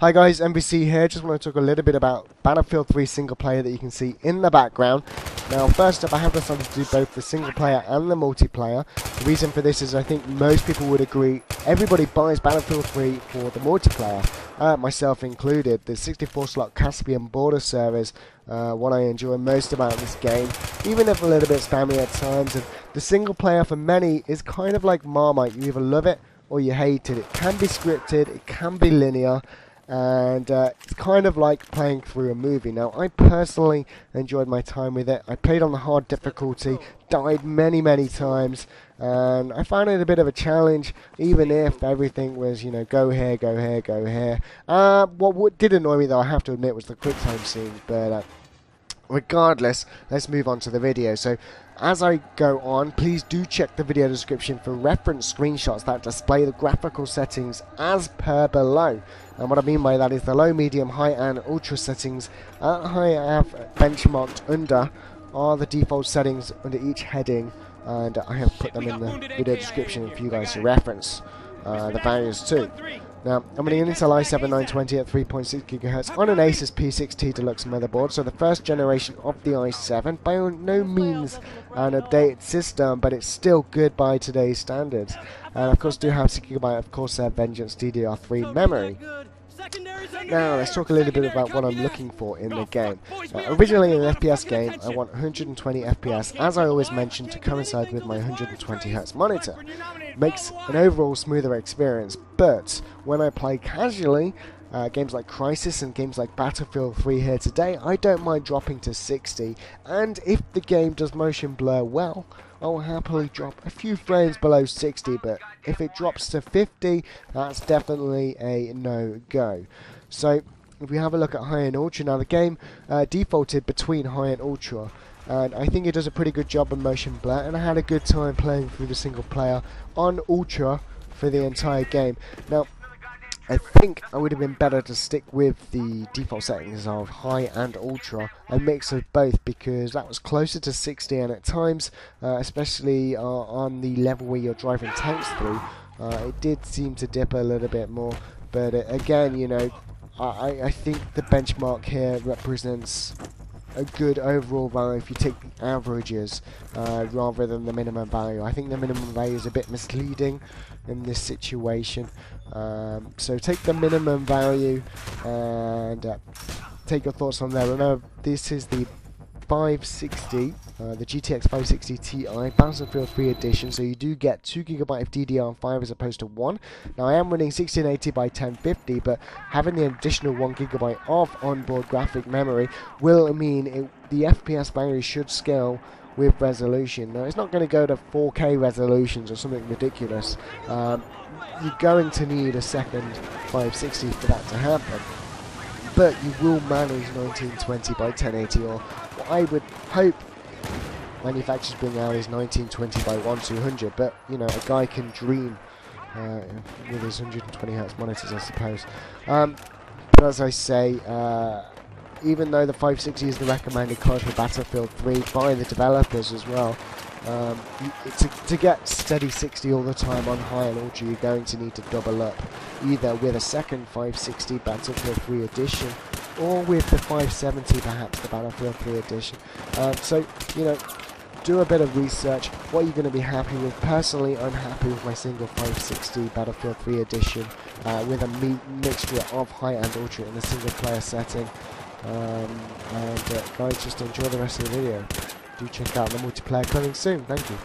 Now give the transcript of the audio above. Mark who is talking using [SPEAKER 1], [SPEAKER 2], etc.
[SPEAKER 1] Hi guys, MVC here. Just want to talk a little bit about Battlefield 3 single player that you can see in the background. Now, first up, I have decided to do both the single player and the multiplayer. The reason for this is I think most people would agree everybody buys Battlefield 3 for the multiplayer, myself included. The 64-slot Caspian border servers, what I enjoy most about this game, even if a little bit spammy at times. And the single player for many is kind of like Marmite. You either love it or you hate it. It can be scripted, it can be linear, and it's kind of like playing through a movie. Now, I personally enjoyed my time with it. I played on the hard difficulty, died many times, and I found it a bit of a challenge, even if everything was, you know, go here, go here, go here. What did annoy me, though, I have to admit, was the quick time scenes, but regardless, let's move on to the video. So, as I go on, please do check the video description for reference screenshots that display the graphical settings as per below. And what I mean by that is the low, medium, high and ultra settings I have benchmarked under are the default settings under each heading, and I have put them in the video description for you guys to reference the values too. Now, I'm running an Intel i7-920 at 3.6 GHz on an Asus P6T Deluxe motherboard, so the first generation of the i7, by no means an updated system, but it's still good by today's standards. And of course do have 6GB of Corsair Vengeance DDR3 memory. Now, let's talk a little bit about what I'm looking for in the game. Originally in an FPS game, I want 120 FPS, as I always mention, to coincide with my 120Hz monitor. Makes an overall smoother experience, but when I play casually, games like Crisis and games like Battlefield 3 here today, I don't mind dropping to 60, and if the game does motion blur well, I'll happily drop a few frames below 60, but if it drops to 50, that's definitely a no-go. So, if we have a look at high and ultra, now the game defaulted between high and ultra, and I think it does a pretty good job of motion blur, and I had a good time playing through the single player on ultra for the entire game. Now, I think I would have been better to stick with the default settings of high and ultra, a mix of both, because that was closer to 60, and at times, especially on the level where you're driving tanks through, it did seem to dip a little bit more. But again, you know, I think the benchmark here represents a good overall value if you take the averages rather than the minimum value. I think the minimum value is a bit misleading in this situation. So take the minimum value and take your thoughts on there. Remember, this is the 560, the GTX 560 Ti Battlefield 3 edition, so you do get 2GB of DDR5 as opposed to 1. Now, I am running 1680 by 1050, but having the additional 1GB of onboard graphic memory will mean the FPS value should scale with resolution. Now, it's not going to go to 4K resolutions or something ridiculous. You're going to need a second 560 for that to happen, but you will manage 1920 by 1080, or what I would hope manufacturers bring out is 1920 by 1200, but you know, a guy can dream with his 120Hz monitors, I suppose. But as I say, even though the 560 is the recommended card for Battlefield 3 by the developers as well, to get steady 60 all the time on high and ultra, you're going to need to double up, either with a second 560 Battlefield 3 edition, or with the 570 perhaps, the Battlefield 3 edition. So, you know, do a bit of research, what you're going to be happy with. Personally, I'm happy with my single 560 Battlefield 3 edition, with a mixture of high and ultra in a single player setting. And guys, just enjoy the rest of the video. Do check out the multiplayer coming soon. Thank you.